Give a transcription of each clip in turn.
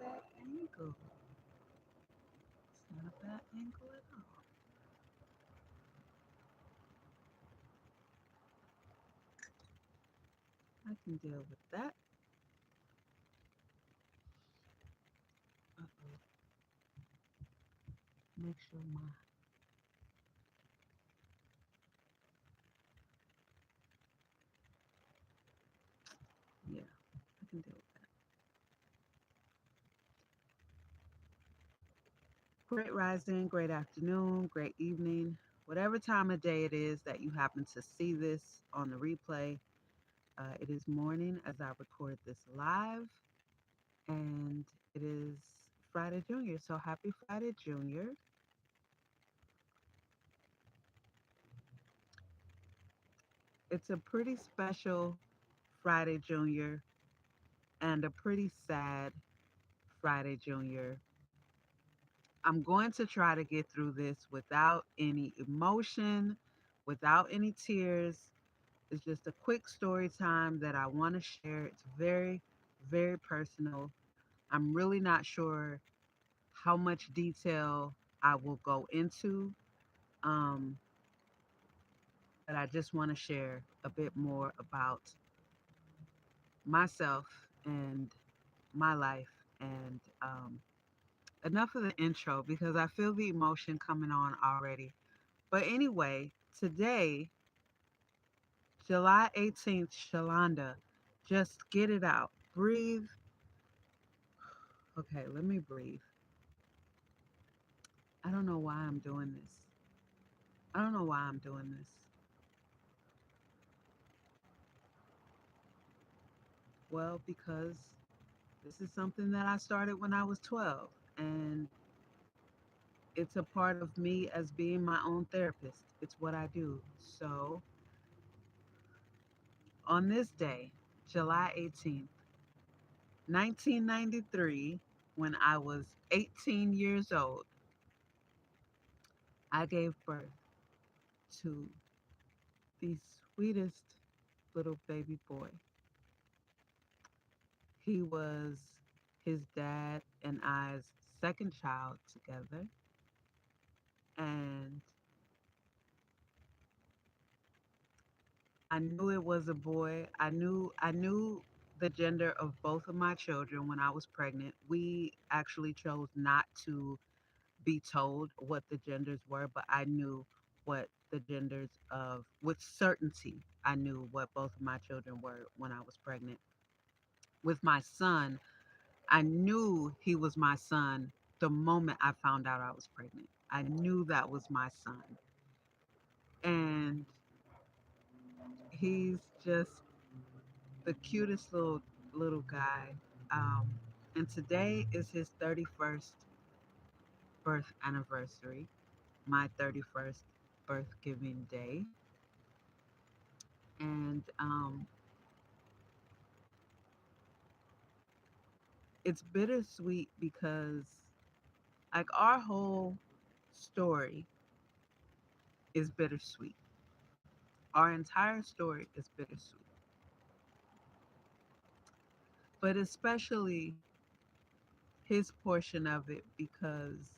bad angle. It's not a bad angle at all. I can deal with that. Uh-oh. Make sure my, yeah, I can deal with that. Great rising, great afternoon, great evening, whatever time of day it is that you happen to see this on the replay. It is morning as I record this live, and it is Friday Junior. So happy Friday Junior. It's a pretty special Friday Junior and a pretty sad Friday Junior. I'm going to try to get through this without any emotion, without any tears. It's just a quick story time that I want to share. It's very, very personal. I'm really not sure how much detail I will go into, um, but I just want to share a bit more about myself and my life. And enough of the intro because I feel the emotion coming on already. But anyway, today, July 18th, Shalanda, just get it out. Breathe. Okay, let me breathe. I don't know why I'm doing this. I don't know why I'm doing this. Well, because this is something that I started when I was 12, and it's a part of me as being my own therapist. It's what I do. So, on this day, July 18th, 1993, when I was 18 years old, I gave birth to the sweetest little baby boy. He was his dad and I's second child together. And I knew it was a boy. I knew the gender of both of my children when I was pregnant. We actually chose not to be told what the genders were, but I knew what the genders of with certainty. I knew what both of my children were when I was pregnant. With my son, I knew he was my son the moment I found out I was pregnant. I knew that was my son. And he's just the cutest little guy. Um, and today is his 31st birth anniversary, my 31st birth giving day. And it's bittersweet because, like, our whole story is bittersweet. Our entire story is bittersweet. But especially his portion of it because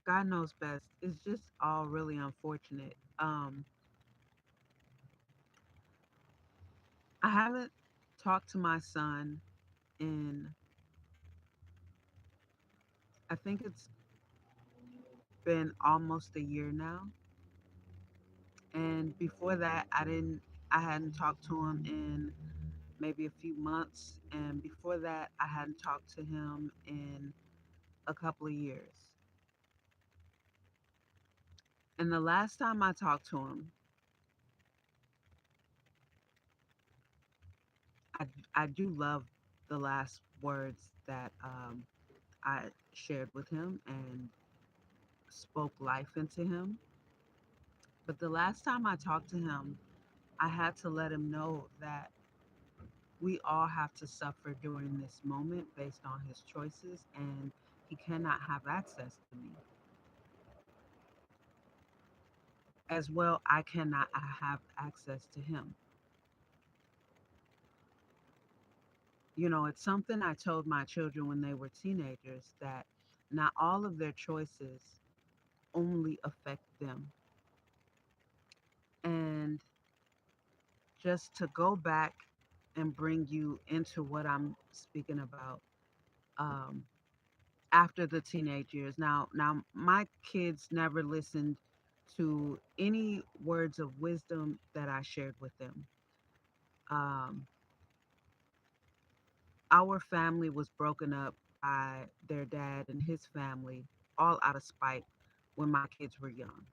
God knows best. It's just all really unfortunate. I haven't talked to my son in, I think it's been almost a year now. And before that, I hadn't talked to him in maybe a few months. And before that, I hadn't talked to him in a couple of years. And the last time I talked to him, I, I do love the last words that I shared with him and spoke life into him. But the last time I talked to him, I had to let him know that we all have to suffer during this moment based on his choices, and he cannot have access to me. as well I cannot have access to him. You know, it's something I told my children when they were teenagers, that not all of their choices only affect them. And just to go back and bring you into what I'm speaking about, um, after the teenage years. Now my kids never listened to any words of wisdom that I shared with them. Um, our family was broken up by their dad and his family, all out of spite when my kids were young.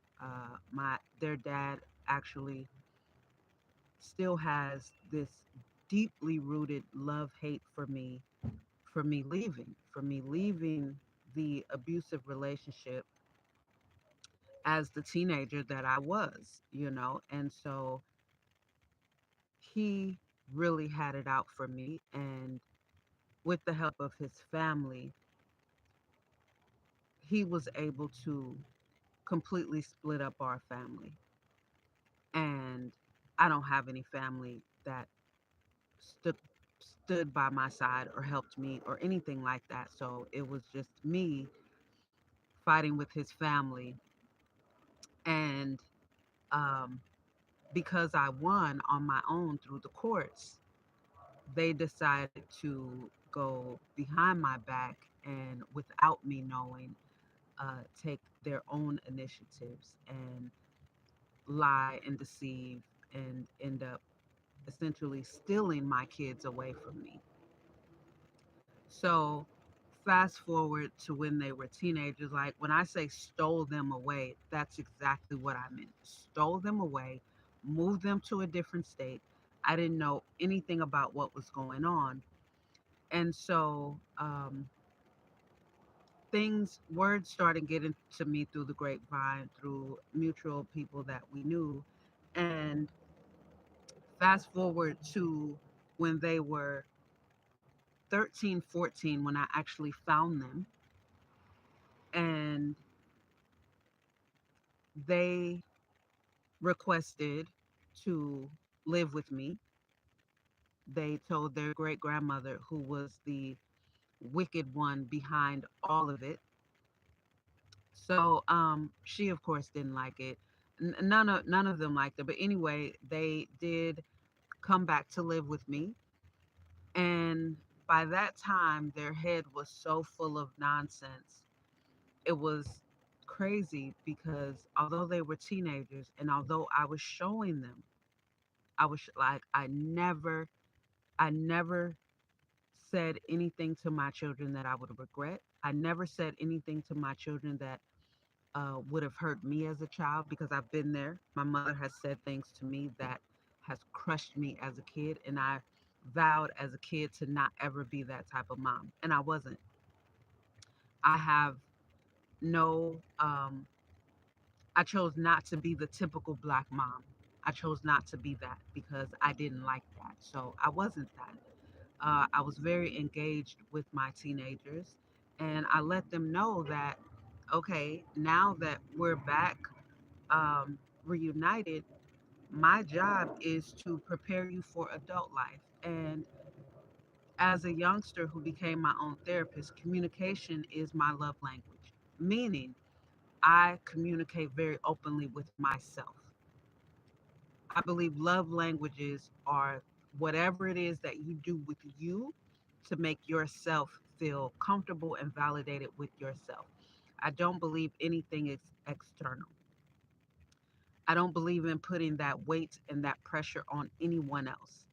My their dad actually still has this deeply rooted love hate for me leaving the abusive relationship as the teenager that I was, you know. And so he really had it out for me. And with the help of his family, he was able to completely split up our family. And I don't have any family that stood stood by my side or helped me or anything like that. So it was just me fighting with his family. And um, because I won on my own through the courts, they decided to go behind my back and without me knowing, take their own initiatives and lie and deceive and end up essentially stealing my kids away from me. So fast forward to when they were teenagers, like when I say stole them away, that's exactly what I meant. Stole them away, moved them to a different state. I didn't know anything about what was going on. And so words started getting to me through the grapevine, through mutual people that we knew. And fast forward to when they were 13, 14, when I actually found them, and they requested to live with me. They told their great grandmother, who was the wicked one behind all of it. So she of course didn't like it. None of them liked it. But anyway, they did come back to live with me. And by that time, their head was so full of nonsense. It was crazy because although they were teenagers and although I was showing them, I was like, I never said anything to my children that I would regret. I never said anything to my children that would have hurt me as a child, because I've been there. My mother has said things to me that has crushed me as a kid, and I vowed as a kid to not ever be that type of mom, and I wasn't. I have no, I chose not to be the typical black mom. I chose not to be that because I didn't like that. So I wasn't that. I was very engaged with my teenagers, and I let them know that, okay, now that we're back, reunited, my job is to prepare you for adult life. And as a youngster who became my own therapist, communication is my love language, meaning I communicate very openly with myself. I believe love languages are whatever it is that you do with you to make yourself feel comfortable and validated with yourself. I don't believe anything is external. I don't believe in putting that weight and that pressure on anyone else,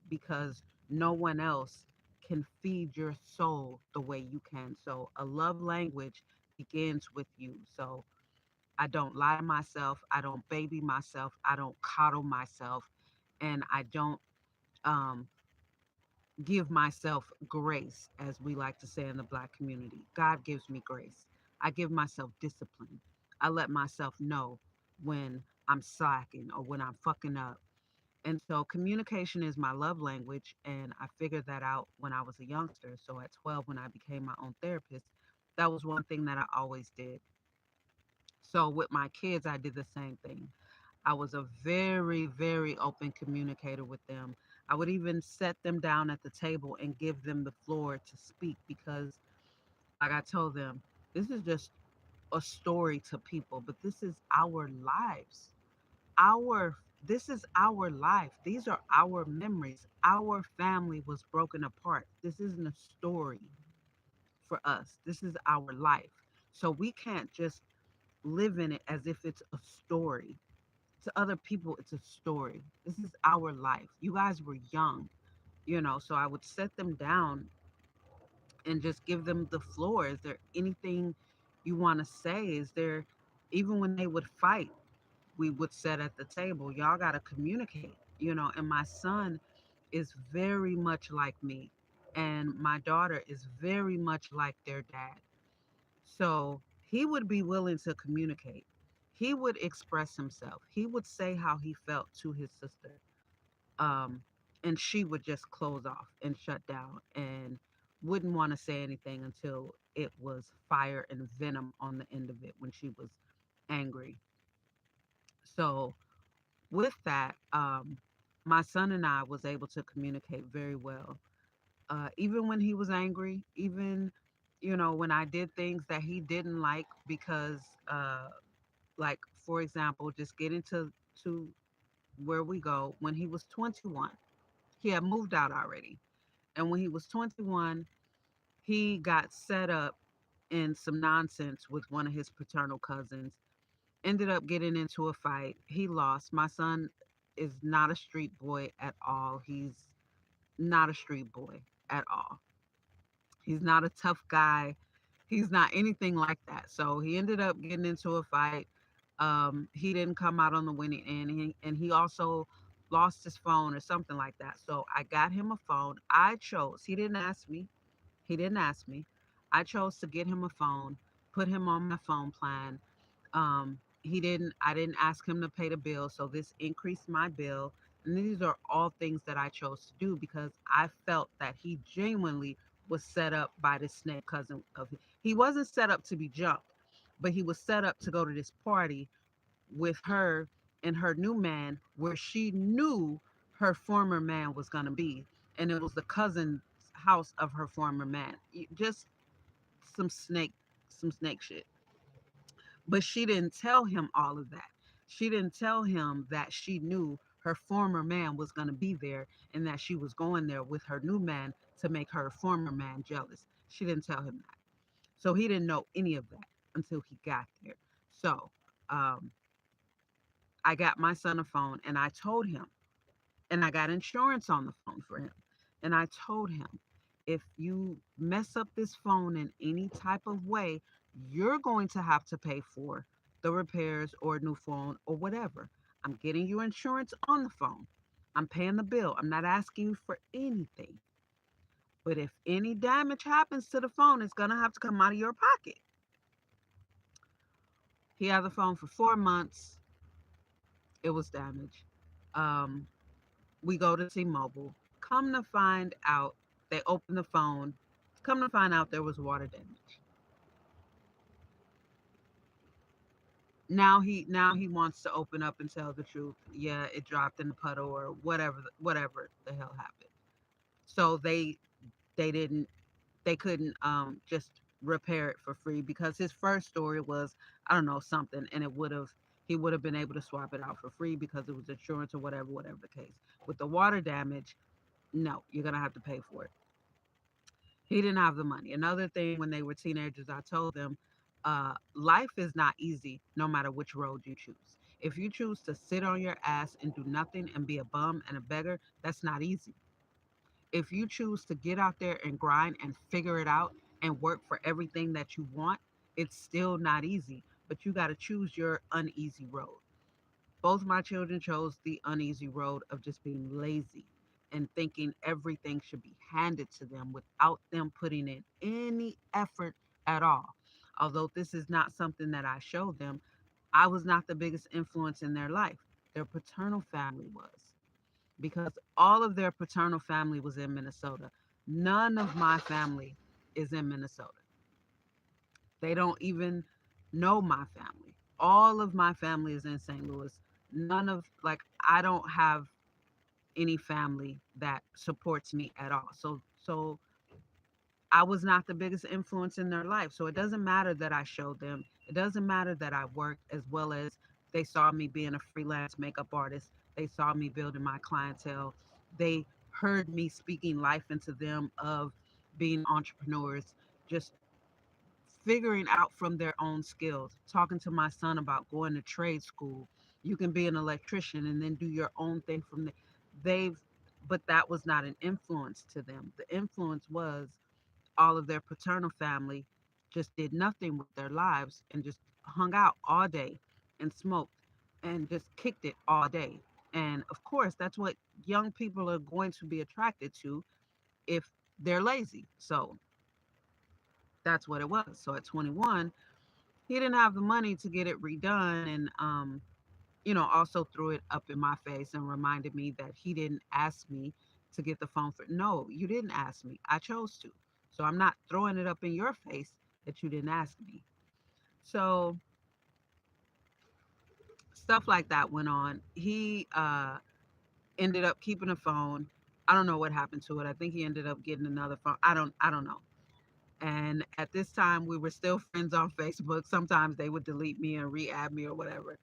because no one else can feed your soul the way you can. So a love language begins with you. So I don't lie to myself. I don't baby myself. I don't coddle myself. And I don't um, give myself grace, as we like to say in the Black community. God gives me grace. I give myself discipline. I let myself know when I'm slacking or when I'm fucking up. And so communication is my love language. And I figured that out when I was a youngster. So at 12, when I became my own therapist, that was one thing that I always did. So with my kids, I did the same thing. I was a very, very open communicator with them. I would even set them down at the table and give them the floor to speak because, like I told them, this is just a story to people, but this is our lives. Our this is our life. These are our memories. Our family was broken apart. This isn't a story for us. This is our life. So we can't just live in it as if it's a story. To other people, it's a story. This is our life. You guys were young, so I would set them down and just give them the floor. Is there anything you want to say? Is there, even when they would fight, we would sit at the table. Y'all got to communicate, and my son is very much like me, and my daughter is very much like their dad. So he would be willing to communicate. He would express himself. He would say how he felt to his sister. Um, and she would just close off and shut down and wouldn't want to say anything until it was fire and venom on the end of it when she was angry. So with that, my son and I was able to communicate very well. Even when he was angry, even when I did things that he didn't like because, like for example, just getting to where we go. When he was 21, he had moved out already, and when he was 21, he got set up in some nonsense with one of his paternal cousins. Ended up getting into a fight. He lost. My son is not a street boy at all. He's not a street boy at all. He's not a tough guy. He's not anything like that. So he ended up getting into a fight. He didn't come out on the winning end, and he also lost his phone or something like that. So I got him a phone. I chose. He didn't ask me. He didn't ask me. I chose to get him a phone, put him on my phone plan. He didn't. I didn't ask him to pay the bill, so this increased my bill. And these are all things that I chose to do because I felt that he genuinely was set up by this snake cousin of his. He wasn't set up to be jumped, but he was set up to go to this party with her and her new man where she knew her former man was going to be, and it was the cousin's house of her former man. Just some snake shit. But she didn't tell him all of that. She didn't tell him that she knew her former man was going to be there and that she was going there with her new man to make her former man jealous. She didn't tell him that. So he didn't know any of that until he got there. So um, I got my son a phone and I told him, and I got insurance on the phone for him. And I told him, if you mess up this phone in any type of way, you're going to have to pay for the repairs or a new phone or whatever. I'm getting you insurance on the phone. I'm paying the bill. I'm not asking you for anything. But if any damage happens to the phone, it's going to have to come out of your pocket. He had the phone for 4 months. It was damaged. Um, we go to T-Mobile. Come to find out, they open the phone. Come to find out there was water damage. Now he wants to open up and tell the truth. Yeah, it dropped in the puddle or whatever the hell happened. So they didn't they couldn't just repair it for free because his first story was, I don't know, something, and he would have been able to swap it out for free because it was insurance or whatever the case. With the water damage, no, you're gonna have to pay for it. He didn't have the money. Another thing, when they were teenagers, I told them, life is not easy no matter which road you choose. If you choose to sit on your ass and do nothing and be a bum and a beggar, that's not easy. If you choose to get out there and grind and figure it out and work for everything that you want, it's still not easy, but you got to choose your uneasy road. Both my children chose the uneasy road of just being lazy and thinking everything should be handed to them without them putting in any effort at all. Although this is not something that I showed them, I was not the biggest influence in their life. Their paternal family was, because all of their paternal family was in Minnesota. None of my family is in Minnesota. They don't even know my family. All of my family is in St. Louis. None of, like, I don't have any family that supports me at all. So I was not the biggest influence in their life. So it doesn't matter that I showed them. It doesn't matter that I worked, as well as they saw me being a freelance makeup artist. They saw me building my clientele. They heard me speaking life into them of being entrepreneurs, just figuring out from their own skills, talking to my son about going to trade school. You can be an electrician and then do your own thing from there. They've, but that was not an influence to them. The influence was all of their paternal family just did nothing with their lives and just hung out all day and smoked and just kicked it all day. And of course, that's what young people are going to be attracted to if they're lazy. So that's what it was. So at 21, he didn't have the money to get it redone. And, also threw it up in my face and reminded me that he didn't ask me to get the phone for. No, you didn't ask me. I chose to. So I'm not throwing it up in your face that you didn't ask me. So stuff like that went on. He ended up keeping a phone. I don't know what happened to it. I think he ended up getting another phone. I don't know. And at this time, we were still friends on Facebook. Sometimes they would delete me and re-add me or whatever.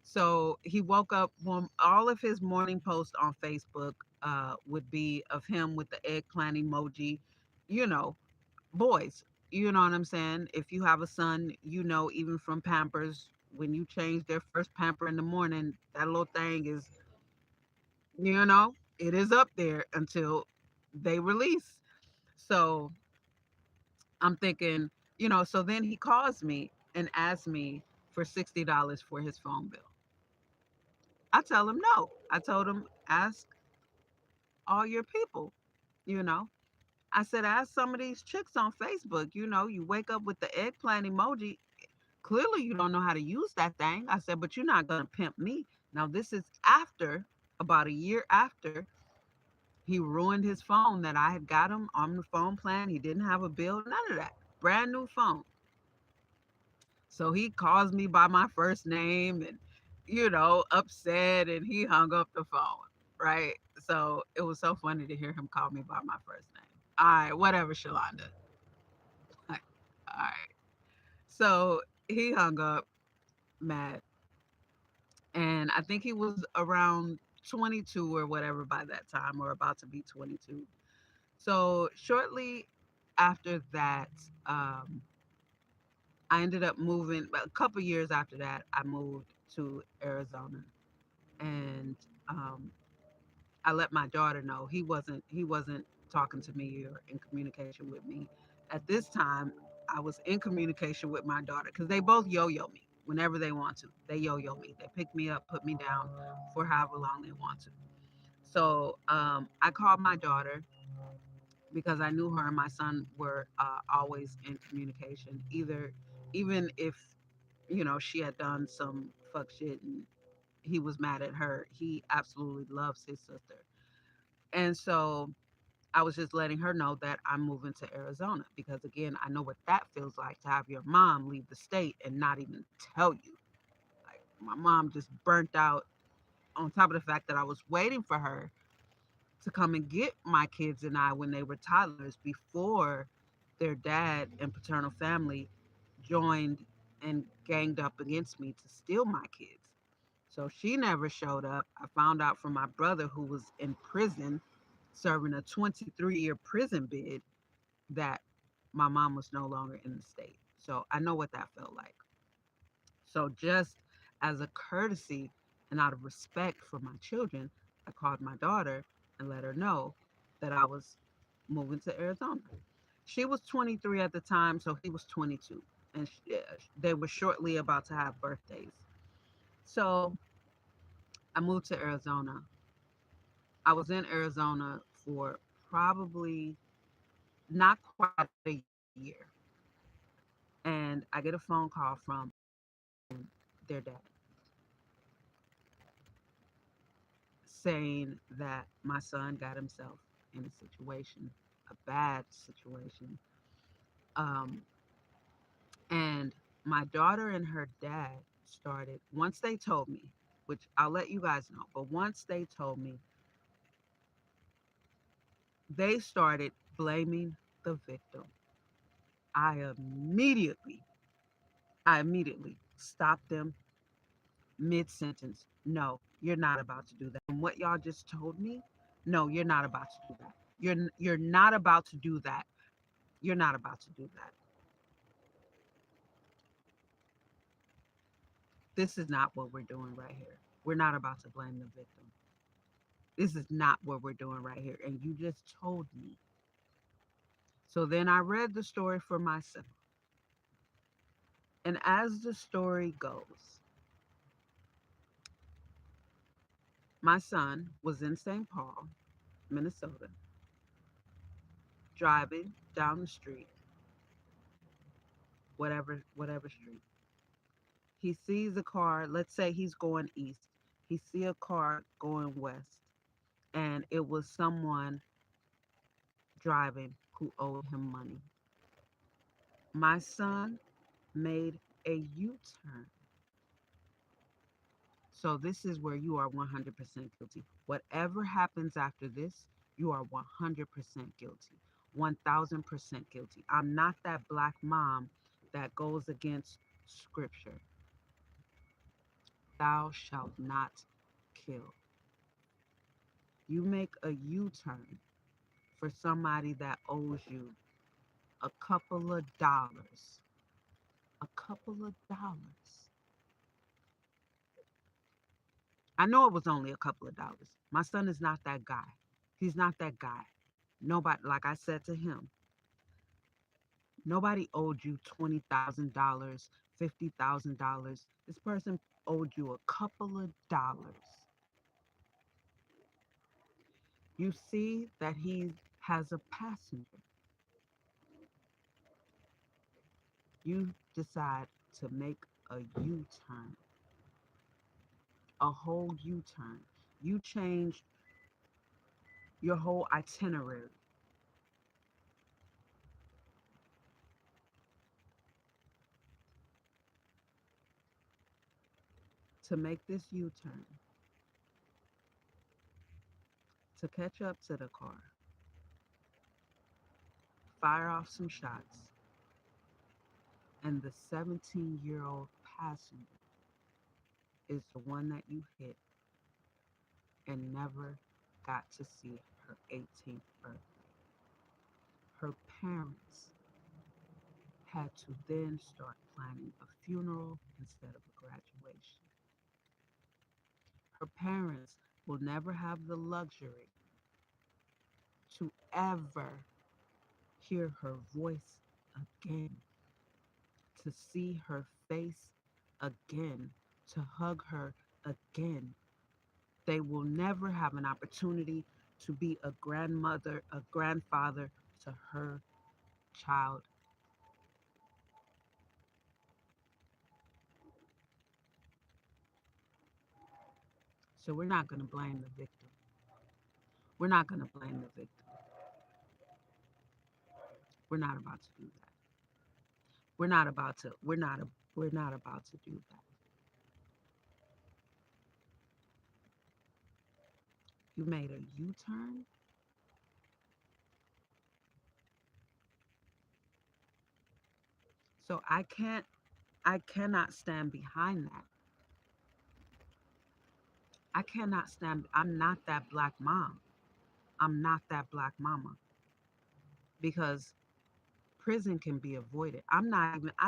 So he woke up, all of his morning posts on Facebook would be of him with the eggplant emoji, you know, boys. You know what I'm saying? If you have a son, even from Pampers, when you change their first pamper in the morning, that little thing is, it is up there until they release. So I'm thinking, so then he calls me and asks me for $60 for his phone bill. I tell him no. I told him, ask all your people, you know. I said, ask some of these chicks on Facebook, you wake up with the eggplant emoji. Clearly, you don't know how to use that thing. I said, but you're not going to pimp me. Now, this is after, about a year after, he ruined his phone that I had got him on the phone plan. He didn't have a bill, none of that. Brand new phone. So he calls me by my first name and, upset, and he hung up the phone. Right. So it was so funny to hear him call me by my first name. All right, whatever, Shalanda. All right. So he hung up mad. And I think he was around 22 or whatever by that time, or about to be 22. So shortly after that, um, I ended up moving. A couple years after that, I moved to Arizona, and um, I let my daughter know he wasn't talking to me or in communication with me. At this time, I was in communication with my daughter because they both yo-yo me whenever they want to. They yo-yo me. They pick me up, put me down for however long they want to. So I called my daughter because I knew her and my son were always in communication. Even if she had done some fuck shit and he was mad at her, he absolutely loves his sister. And so I was just letting her know that I'm moving to Arizona because, again, I know what that feels like to have your mom leave the state and not even tell you. Like, my mom just burnt out, on top of the fact that I was waiting for her to come and get my kids and I when they were toddlers before their dad and paternal family joined and ganged up against me to steal my kids. So she never showed up. I found out from my brother, who was in prison serving a 23-year prison bid, that my mom was no longer in the state. So I know what that felt like. So just as a courtesy and out of respect for my children, I called my daughter and let her know that I was moving to Arizona. She was 23 at the time, so he was 22. And they were shortly about to have birthdays. So I moved to Arizona. I was in Arizona for probably not quite a year. And I get a phone call from their dad saying that my son got himself in a situation, a bad situation. Um, and my daughter and her dad started, once they told me, which I'll let you guys know. But once they told me, they started blaming the victim. I immediately, I immediately stopped them mid sentence. No, you're not about to do that. And what y'all just told me, no, you're not about to do that. You're not about to do that. You're not about to do that. This is not what we're doing right here. We're not about to blame the victim. This is not what we're doing right here. And you just told me. So then I read the story for myself. And as the story goes, my son was in St. Paul, Minnesota, driving down the street, whatever street. He sees a car, let's say he's going east. He see a car going west, and it was someone driving who owed him money. My son made a U-turn. So this is where you are 100% guilty. Whatever happens after this, you are 100% guilty. 1000% guilty. I'm not that black mom that goes against scripture. Thou shalt not kill. You make a U-turn for somebody that owes you a couple of dollars. A couple of dollars. I know it was only a couple of dollars. My son is not that guy. He's not that guy. Nobody, like I said to him, nobody owed you $20,000, $50,000. This person owed you a couple of dollars. You see that he has a passenger. You decide to make a U-turn, a whole U-turn. You change your whole itinerary to make this U-turn, to catch up to the car, fire off some shots, and the 17-year-old passenger is the one that you hit and never got to see her 18th birthday. Her parents had to then start planning a funeral instead of a graduation. Her parents will never have the luxury to ever hear her voice again, to see her face again, to hug her again. They will never have an opportunity to be a grandmother, a grandfather to her child. So we're not going to blame the victim. We're not going to blame the victim. We're not about to do that. We're not about to do that. You made a U-turn. So I cannot stand behind that. I cannot stand, I'm not that black mom. I'm not that black mama because prison can be avoided. I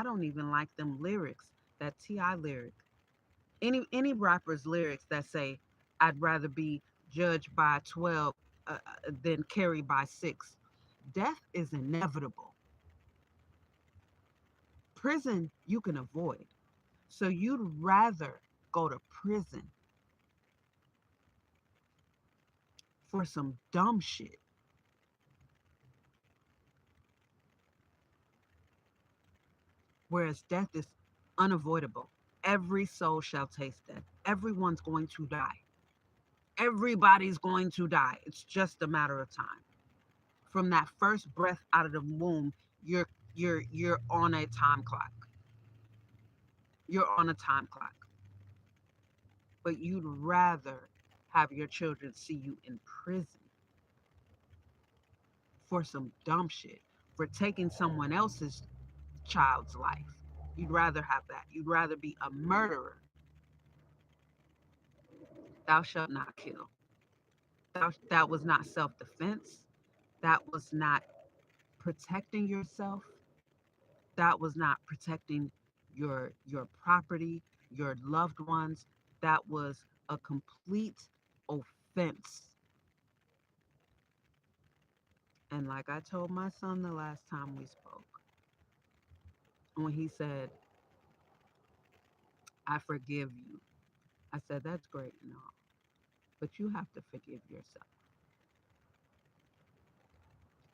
don't even like them lyrics, that T.I. lyric. Any rapper's lyrics that say, I'd rather be judged by 12 than carried by 6. Death is inevitable. Prison you can avoid. So you'd rather go to prison for some dumb shit. Whereas death is unavoidable. Every soul shall taste death. Everyone's going to die. Everybody's going to die. It's just a matter of time. From that first breath out of the womb, you're on a time clock. You're on a time clock. but you'd rather have your children see you in prison for some dumb shit, for taking someone else's child's life. You'd rather have that. You'd rather be a murderer. Thou shalt not kill. That was not self-defense. That was not protecting yourself. That was not protecting your property, your loved ones. That was a complete offense. And like I told my son the last time we spoke, when he said, I forgive you, I said, that's great and all, but you have to forgive yourself.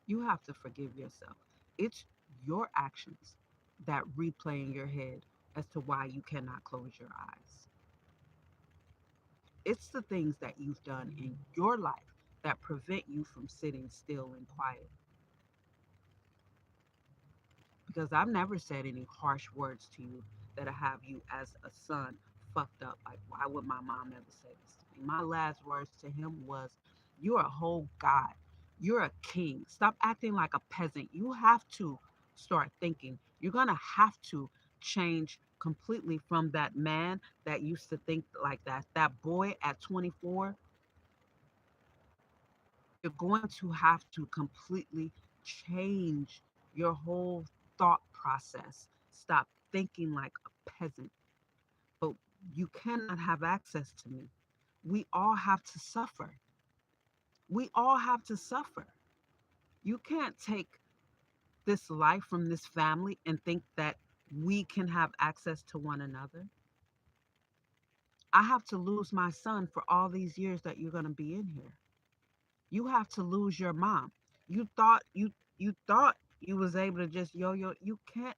You have to forgive yourself. It's your actions that replay in your head as to why you cannot close your eyes. It's the things that you've done in your life that prevent you from sitting still and quiet. Because I've never said any harsh words to you that I have you as a son fucked up. Like, why would my mom ever say this to me? My last words to him was, you're a whole god. You're a king. Stop acting like a peasant. You have to start thinking. You're going to have to change completely from that man that used to think like that. That boy at 24, you're going to have to completely change your whole thought process. Stop thinking like a peasant. But you cannot have access to me. We all have to suffer. We all have to suffer. You can't take this life from this family and think that we can have access to one another. I have to lose my son for all these years that you're going to be in here. You have to lose your mom. You thought you was able to just yo-yo. You can't.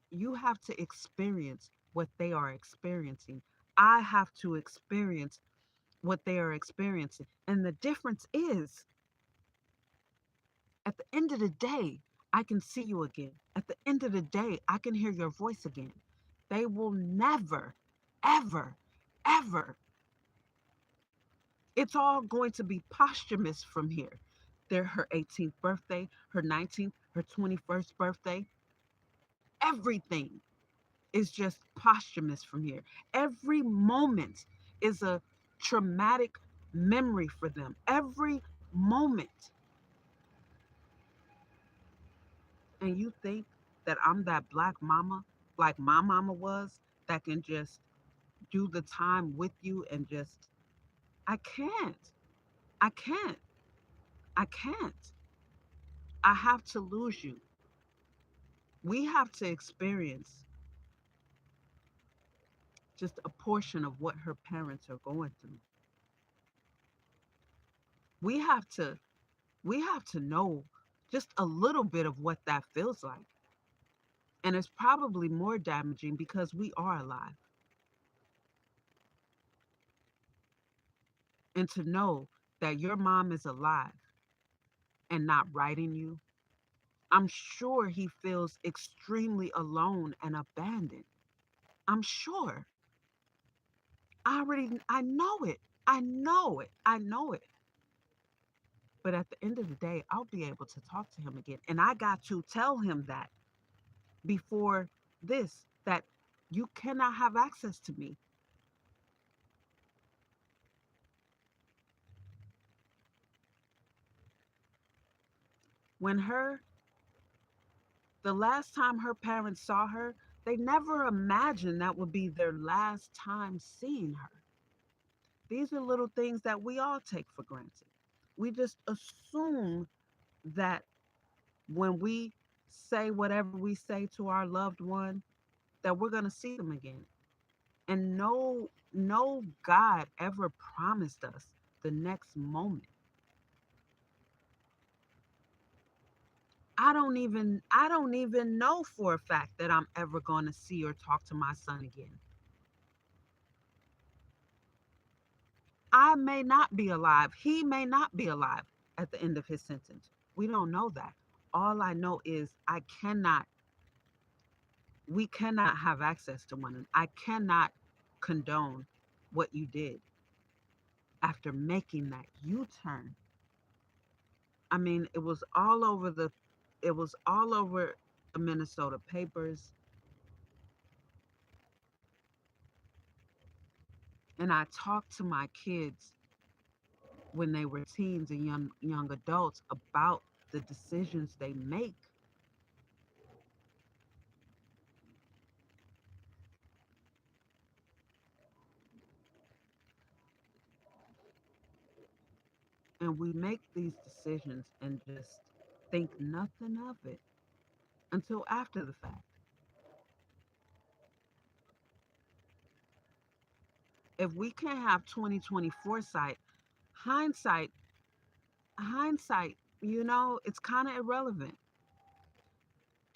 You have to experience what they are experiencing. I have to experience what they are experiencing. And the difference is, at the end of the day, I can see you again. At the end of the day, I can hear your voice again. They will never, ever, ever. It's all going to be posthumous from here. They're her 18th birthday, her 19th, her 21st birthday. Everything is just posthumous from here. Every moment is a traumatic memory for them. Every moment. And you think that I'm that black mama, like my mama was, that can just do the time with you and just, I can't. I can't. I can't. I have to lose you. We have to experience just a portion of what her parents are going through. We have to we have to know just a little bit of what that feels like. And it's probably more damaging because we are alive. And to know that your mom is alive and not writing you, I'm sure he feels extremely alone and abandoned. I'm sure. I know it. I know it. I know it. But at the end of the day, I'll be able to talk to him again. And I got to tell him that before this, that you cannot have access to me. When the last time her parents saw her, they never imagined that would be their last time seeing her. These are little things that we all take for granted. We just assume that when we say whatever we say to our loved one, that we're going to see them again. And no God ever promised us the next moment. I don't even know for a fact that I'm ever going to see or talk to my son again. I may not be alive. He may not be alive at the end of his sentence. We don't know that. All I know is we cannot have access to one another. I cannot condone what you did after making that U-turn. I mean, it was all over the Minnesota papers, and I talked to my kids when they were teens and young adults about the decisions they make. And we make these decisions and just think nothing of it until after the fact. If we can't have 2020 foresight, hindsight, it's kind of irrelevant.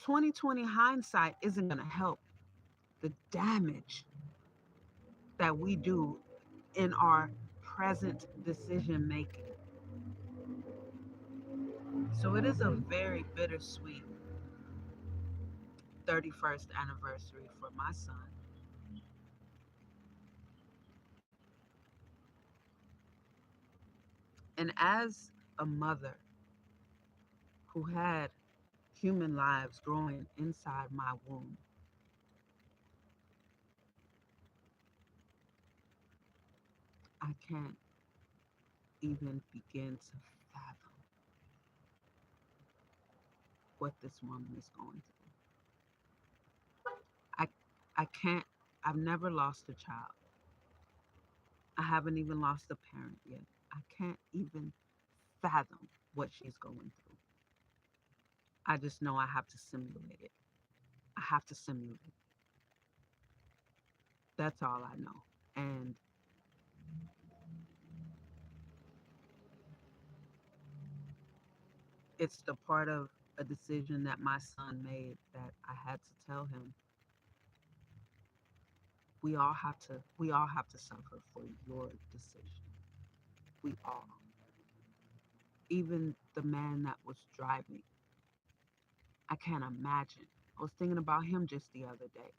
2020 hindsight isn't going to help the damage that we do in our present decision making. So it is a very bittersweet 31st anniversary for my son. And as a mother who had human lives growing inside my womb, I can't even begin to fathom what this woman is going through. I I can't I've never lost a child. I haven't even lost a parent yet. I can't even fathom what she's going through. I just know I have to simulate it. I have to simulate it. That's all I know. And it's the part of a decision that my son made that I had to tell him we all have to suffer for your decision. We all. Even the man that was driving. I can't imagine. I was thinking about him just the other day.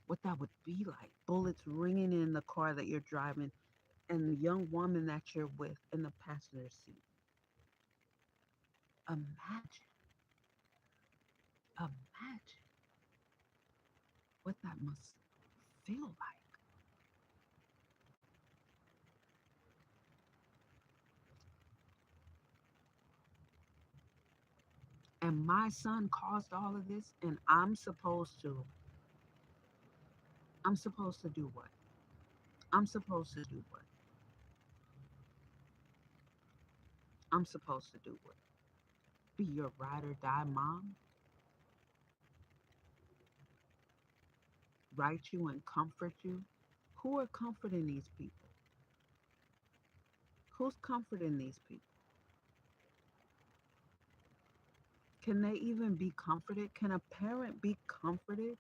What that would be like. Bullets ringing in the car that you're driving and the young woman that you're with in the passenger seat. Imagine, imagine what that must feel like. And my son caused all of this, and I'm supposed to do what? I'm supposed to do what? I'm supposed to do what? Be your ride or die mom? Write you and comfort you? Who are comforting these people? Who's comforting these people? Can they even be comforted? Can a parent be comforted?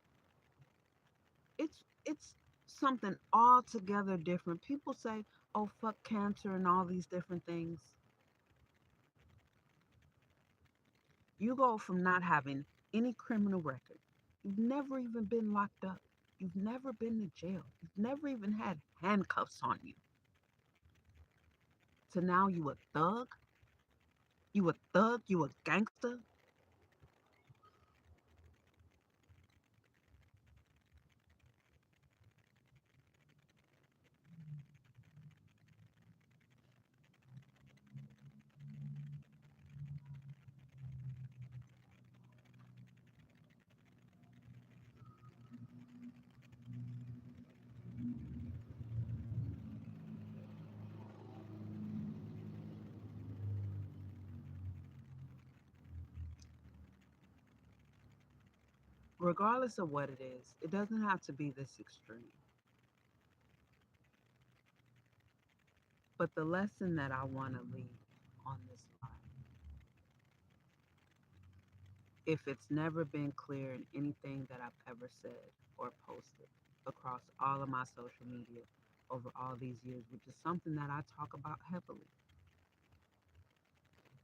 It's something altogether different. People say, "Oh, fuck cancer" and all these different things. You go from not having any criminal record. You've never even been locked up. You've never been to jail. You've never even had handcuffs on you. To now you a thug? You a thug? You a gangster? Regardless of what it is, it doesn't have to be this extreme. But the lesson that I want to leave on this line, if it's never been clear in anything that I've ever said or posted across all of my social media over all these years, which is something that I talk about heavily,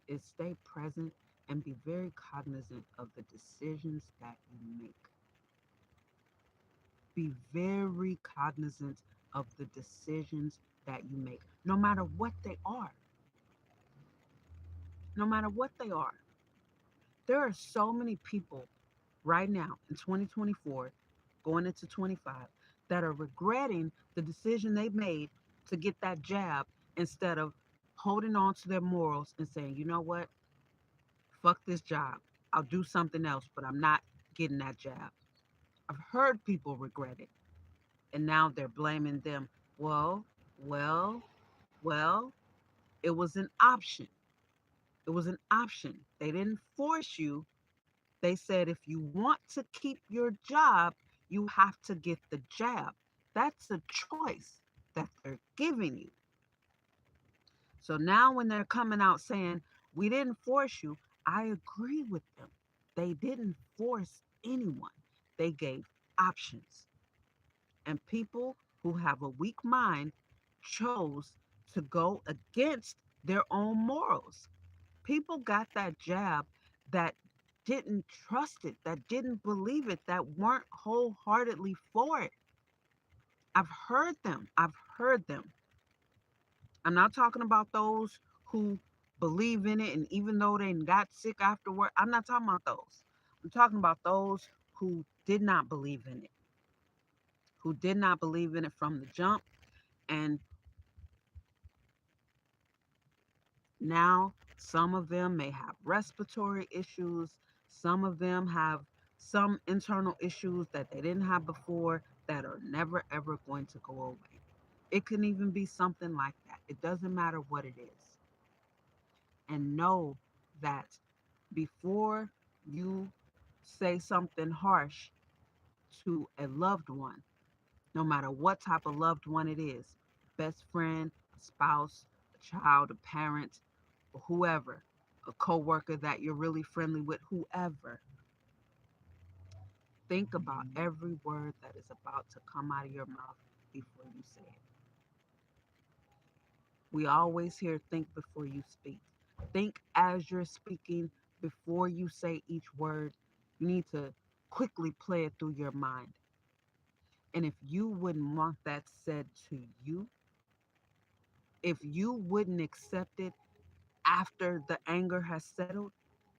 is stay present and be very cognizant of the decisions that you make. Be very cognizant of the decisions that you make, no matter what they are. No matter what they are. There are so many people right now in 2024, going into 25, that are regretting the decision they made to get that jab instead of holding on to their morals and saying, you know what, fuck this job. I'll do something else, but I'm not getting that jab. I've heard people regret it, and now they're blaming them. Well, well, well, it was an option. It was an option. They didn't force you. They said if you want to keep your job, you have to get the jab. That's a choice that they're giving you. So now when they're coming out saying, we didn't force you, I agree with them. They didn't force anyone, they gave options. And people who have a weak mind chose to go against their own morals. People got that jab that didn't trust it, that didn't believe it, that weren't wholeheartedly for it. I've heard them. I've heard them. I'm not talking about those who believe in it and even though they got sick afterward, I'm not talking about those. I'm talking about those who did not believe in it, who did not believe in it from the jump. And now, some of them may have respiratory issues. Some of them have some internal issues that they didn't have before that are never ever going to go away. It can even be something like that. It doesn't matter what it is. And know that before you say something harsh to a loved one, no matter what type of loved one it is, best friend, a spouse, a child, a parent, or whoever, a coworker that you're really friendly with, whoever, think about every word that is about to come out of your mouth before you say it. We always hear think before you speak. Think as you're speaking before you say each word. You need to quickly play it through your mind. And if you wouldn't want that said to you, if you wouldn't accept it after the anger has settled,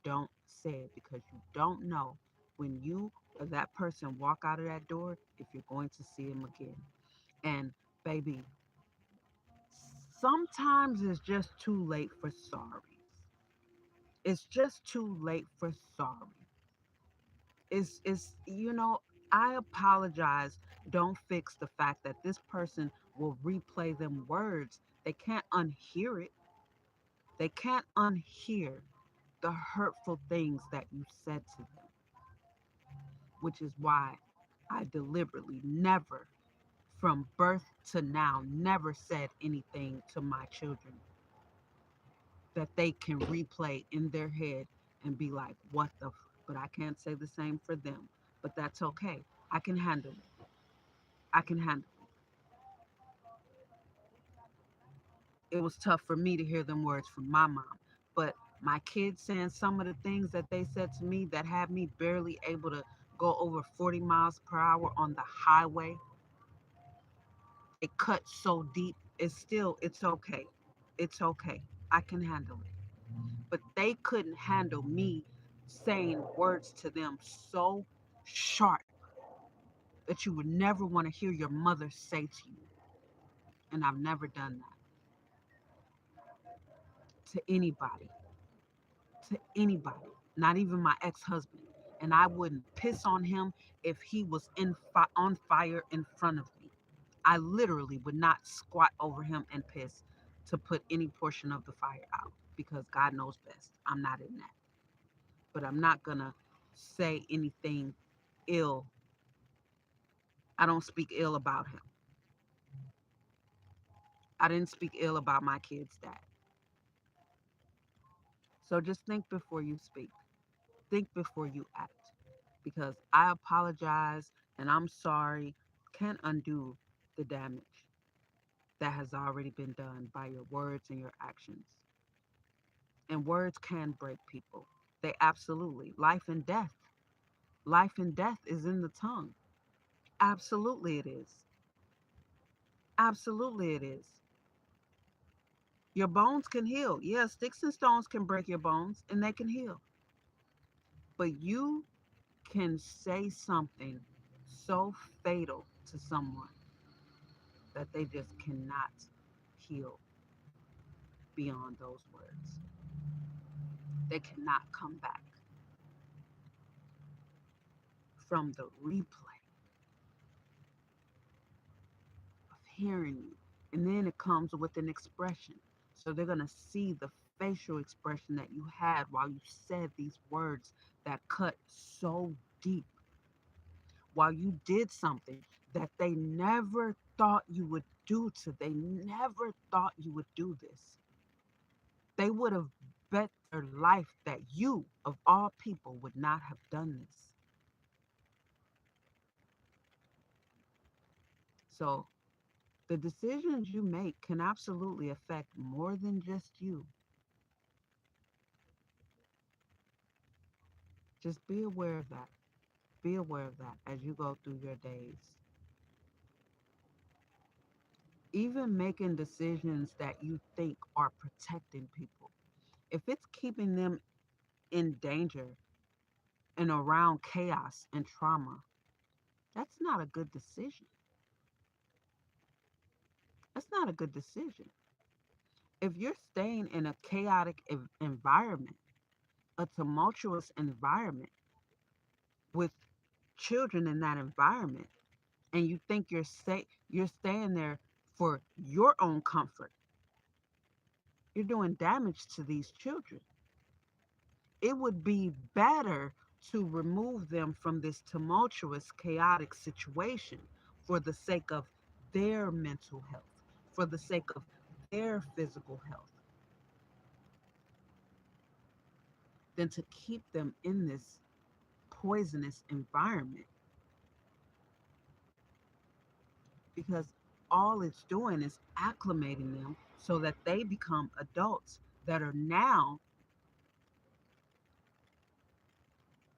don't say it because you don't know when you or that person walk out of that door if you're going to see him again. And baby, sometimes it's just too late for sorry. It's just too late for sorry. I apologize. Don't fix the fact that this person will replay them words. They can't unhear it. They can't unhear the hurtful things that you said to them, which is why I deliberately never, from birth to now, never said anything to my children that they can replay in their head and be like, what the but I can't say the same for them. But that's okay. I can handle it. I can handle it. It was tough for me to hear them words from my mom. But my kids saying some of the things that they said to me that had me barely able to go over 40 miles per hour on the highway, it cut so deep. It's okay. It's okay. I can handle it. But they couldn't handle me saying words to them so sharp that you would never want to hear your mother say to you. And I've never done that to anybody, not even my ex husband. And I wouldn't piss on him if he was on fire in front of me. I literally would not squat over him and piss to put any portion of the fire out because God knows best. I'm not in that. But I'm not going to say anything ill. I don't speak ill about him. I didn't speak ill about my kid's dad. So just think before you speak. Think before you act. Because I apologize and I'm sorry can't undo the damage that has already been done by your words and your actions. And words can break people. They absolutely. Life and death. Life and death is in the tongue. Absolutely it is. Absolutely, it is. Your bones can heal. Yeah, sticks and stones can break your bones and they can heal. But you can say something so fatal to someone that they just cannot heal beyond those words. They cannot come back from the replay of hearing you. And then it comes with an expression. So they're going to see the facial expression that you had while you said these words that cut so deep, while you did something that they never thought you would do to. They never thought you would do this. They would have bet their life that you, of all people, would not have done this. So the decisions you make can absolutely affect more than just you. Just be aware of that. Be aware of that as you go through your days. Even making decisions that you think are protecting people, if it's keeping them in danger and around chaos and trauma, that's not a good decision. That's not a good decision. If you're staying in a chaotic environment, a tumultuous environment with children in that environment, and you think you're staying there for your own comfort, you're doing damage to these children. It would be better to remove them from this tumultuous, chaotic situation for the sake of their mental health, for the sake of their physical health, than to keep them in this poisonous environment, because all it's doing is acclimating them so that they become adults that are now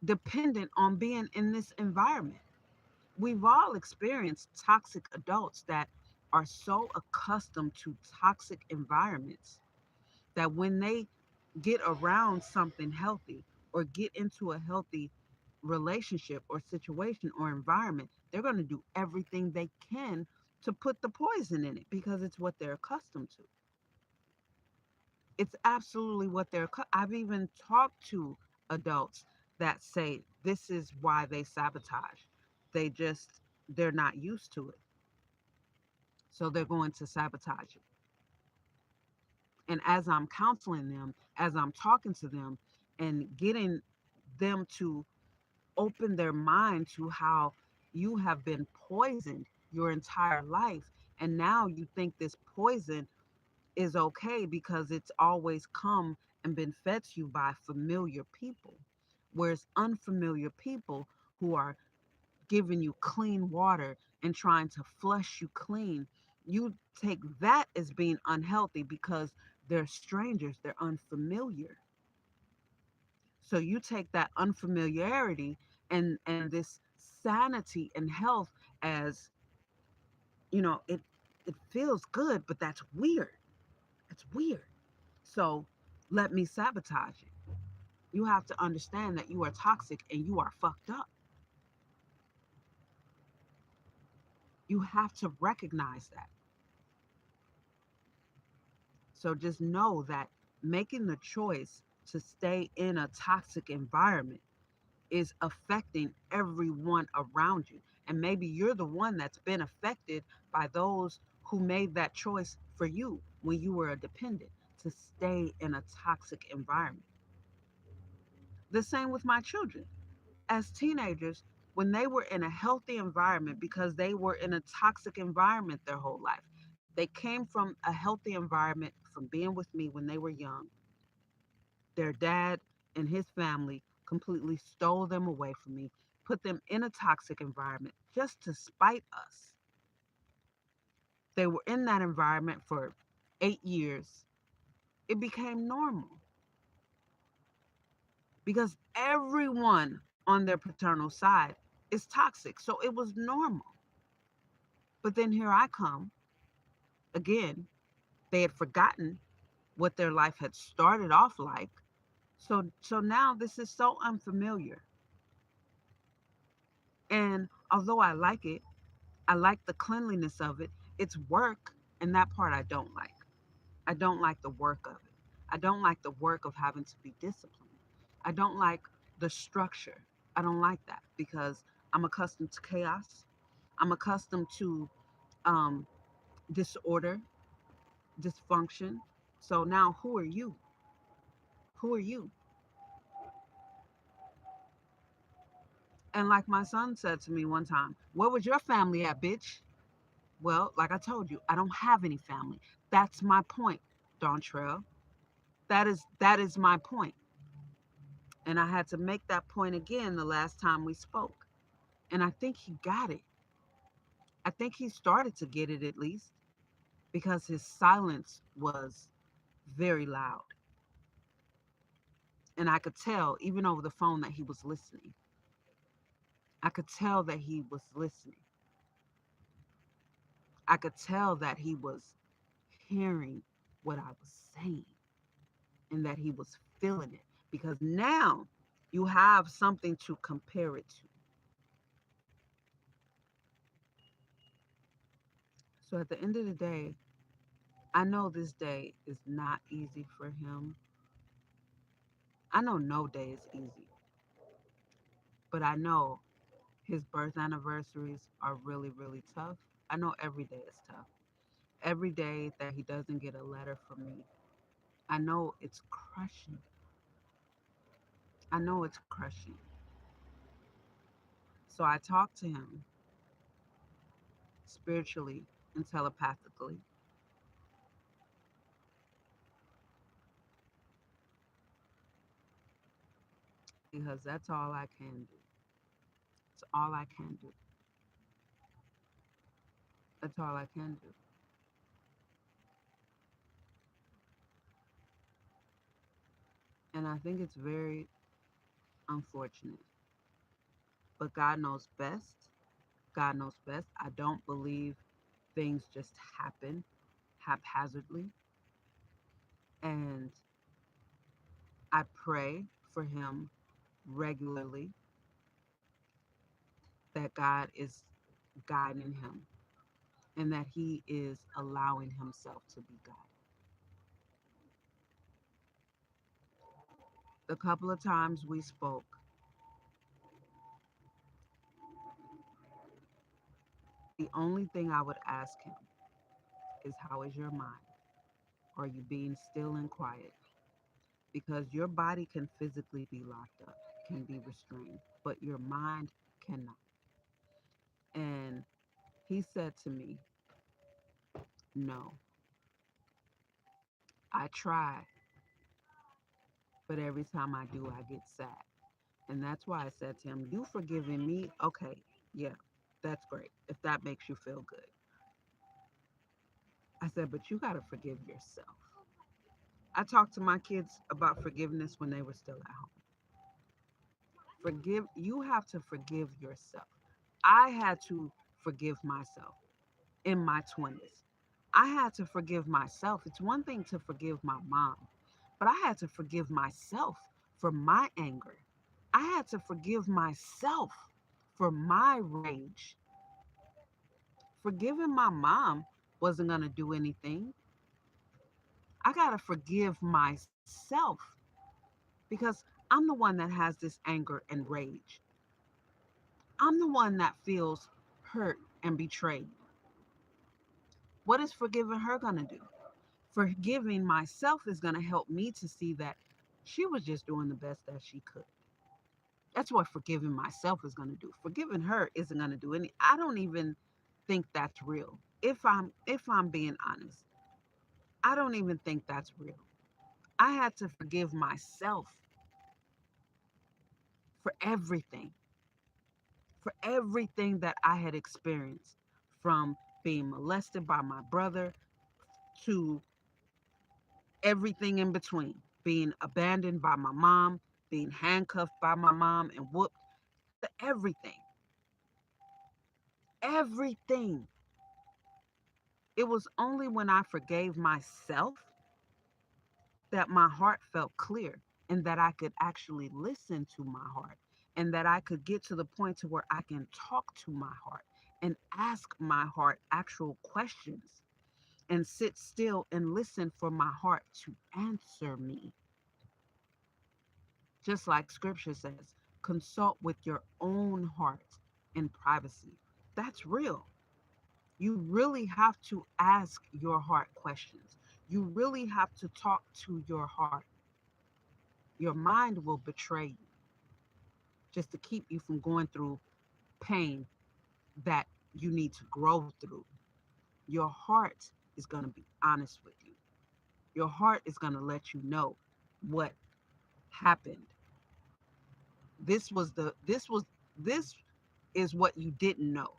dependent on being in this environment. We've all experienced toxic adults that are so accustomed to toxic environments that when they get around something healthy or get into a healthy relationship or situation or environment, they're going to do everything they can to put the poison in it because it's what they're accustomed to. It's absolutely what I've even talked to adults that say this is why they sabotage. They're not used to it. So they're going to sabotage it. And as I'm counseling them, as I'm talking to them and getting them to open their mind to how you have been poisoned your entire life, and now you think this poison is okay because it's always come and been fed to you by familiar people, whereas unfamiliar people who are giving you clean water and trying to flush you clean, you take that as being unhealthy because they're strangers, they're unfamiliar. So you take that unfamiliarity and this sanity and health as, it feels good, but that's weird. It's weird. So let me sabotage it. You have to understand that you are toxic and you are fucked up. You have to recognize that. So just know that making the choice to stay in a toxic environment is affecting everyone around you. And maybe you're the one that's been affected by those who made that choice for you when you were a dependent to stay in a toxic environment. The same with my children. As teenagers, when they were in a healthy environment because they were in a toxic environment their whole life, they came from a healthy environment from being with me when they were young. Their dad and his family completely stole them away from me, put them in a toxic environment just to spite us. They were in that environment for 8 years. It became normal because everyone on their paternal side is toxic. So it was normal. But then here I come. Again, they had forgotten what their life had started off like. So now this is so unfamiliar. And although I like it, I like the cleanliness of it. It's work, and that part I don't like. I don't like the work of it. I don't like the work of having to be disciplined. I don't like the structure. I don't like that because I'm accustomed to chaos. I'm accustomed to um, disorder, dysfunction. So now, who are you? Who are you? And like my son said to me one time, where was your family at, bitch? Well, like I told you, I don't have any family. That's my point, Dontrell. That is my point. And I had to make that point again the last time we spoke. And I think he got it. I think he started to get it at least because his silence was very loud. And I could tell, even over the phone, that he was listening. I could tell that he was listening. I could tell that he was hearing what I was saying and that he was feeling it because now you have something to compare it to. So at the end of the day, I know this day is not easy for him. I know no day is easy, but I know his birth anniversaries are really, really tough. I know every day is tough. Every day that he doesn't get a letter from me, I know it's crushing. I know it's crushing. So I talk to him spiritually and telepathically because that's all I can do. It's all I can do. That's all I can do. And I think it's very unfortunate. But God knows best. God knows best. I don't believe things just happen haphazardly. And I pray for him regularly that God is guiding him and that he is allowing himself to be guided. The couple of times we spoke, the only thing I would ask him is, how is your mind? Are you being still and quiet? Because your body can physically be locked up, can be restrained, but your mind cannot. And he said to me, no, I try, but every time I do, I get sad. And that's why I said to him, you forgiving me? Okay, yeah, that's great. If that makes you feel good. I said, but you got to forgive yourself. I talked to my kids about forgiveness when they were still at home. You have to forgive yourself. I had to forgive myself in my 20s. I had to forgive myself. It's one thing to forgive my mom, but I had to forgive myself for my anger. I had to forgive myself for my rage. Forgiving my mom wasn't going to do anything. I got to forgive myself because I'm the one that has this anger and rage. I'm the one that feels hurt and betrayed. What is forgiving her going to do? Forgiving myself is going to help me to see that she was just doing the best that she could. That's what forgiving myself is going to do. Forgiving her isn't going to do any. I don't even think that's real. If I'm being honest, I don't even think that's real. I had to forgive myself for everything that I had experienced, from being molested by my brother to everything in between, being abandoned by my mom, being handcuffed by my mom and whooped, everything, everything. It was only when I forgave myself that my heart felt clear and that I could actually listen to my heart and that I could get to the point to where I can talk to my heart and ask my heart actual questions and sit still and listen for my heart to answer me. Just like scripture says, consult with your own heart in privacy. That's real. You really have to ask your heart questions. You really have to talk to your heart. Your mind will betray you just to keep you from going through pain that you need to grow through. Your heart is going to be honest with you. Your heart is going to let you know what happened. This is what you didn't know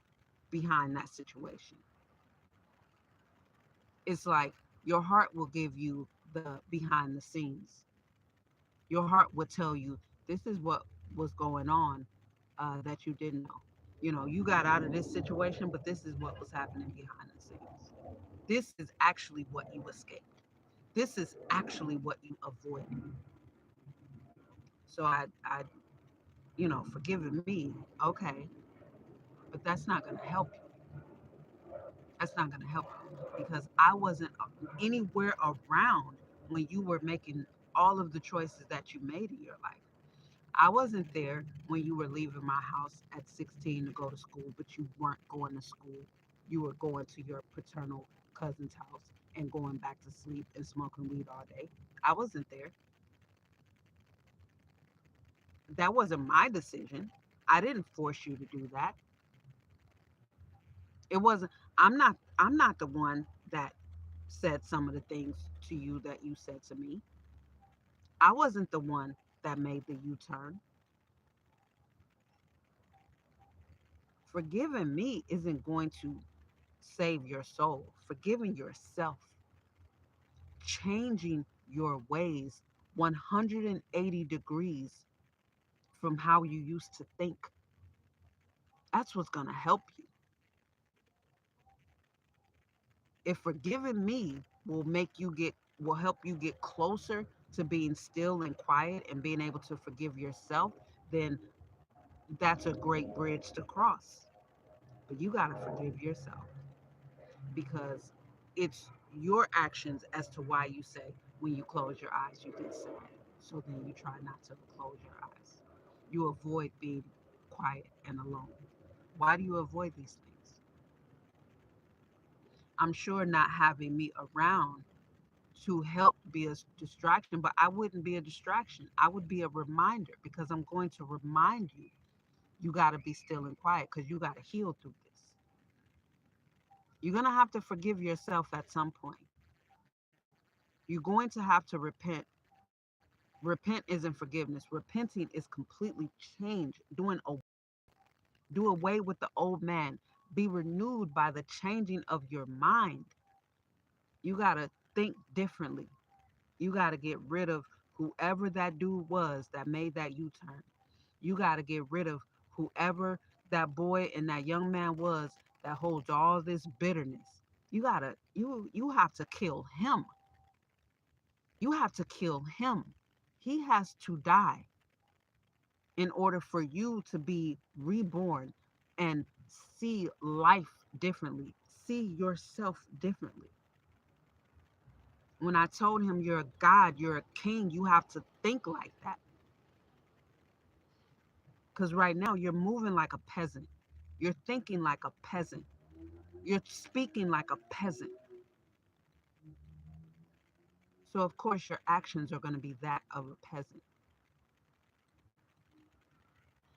behind that situation. It's like your heart will give you the behind the scenes. Your heart will tell you this is what was going on that you didn't know. You know, you got out of this situation, but this is what was happening behind the scenes. This is actually what you escaped. This is actually what you avoided. So forgiving me, okay, but that's not going to help you. That's not going to help you because I wasn't anywhere around when you were making all of the choices that you made in your life. I wasn't there when you were leaving my house at 16 to go to school, but you weren't going to school. You were going to your paternal cousin's house and going back to sleep and smoking weed all day. I wasn't there. That wasn't my decision. I didn't force you to do that. It wasn't I'm not the one that said some of the things to you that you said to me. I wasn't the one that made the U-turn. Forgiving me isn't going to save your soul. Forgiving yourself, changing your ways 180 degrees from how you used to think. That's what's going to help you. If forgiving me will help you get closer to being still and quiet and being able to forgive yourself, then that's a great bridge to cross. But you got to forgive yourself because it's your actions as to why you say when you close your eyes you get sad. So then you try not to close your eyes. You avoid being quiet and alone. Why do you avoid these things? I'm sure not having me around to help be a distraction, but I wouldn't be a distraction. I would be a reminder because I'm going to remind you you got to be still and quiet because you got to heal through this. You're going to have to forgive yourself at some point. You're going to have to repent. Repent isn't forgiveness. Repenting is completely change, do away with the old man. Be renewed by the changing of your mind. You got to think differently. You got to get rid of whoever that dude was that made that U-turn. You got to get rid of whoever that boy and that young man was that holds all this bitterness. You have to kill him. You have to kill him. He has to die in order for you to be reborn and see life differently, see yourself differently. When I told him you're a God, you're a king, you have to think like that. Because right now you're moving like a peasant. You're thinking like a peasant. You're speaking like a peasant. So, of course, your actions are going to be that of a peasant.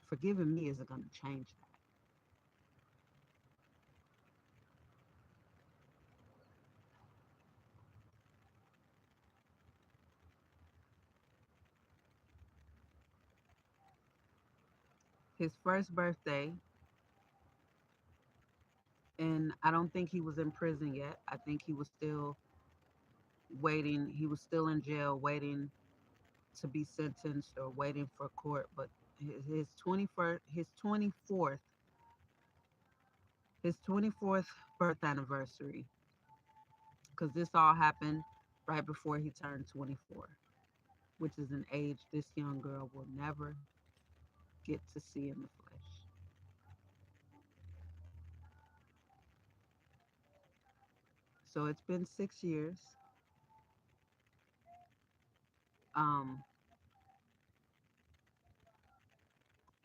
Forgiving me isn't going to change that. His first birthday, and I don't think he was in prison yet. I think he was still waiting. He was still in jail, waiting to be sentenced or waiting for court. But his 21st, his 24th birth anniversary, because this all happened right before he turned 24, which is an age this young girl will never get to see in the flesh. So it's been 6 years. Um,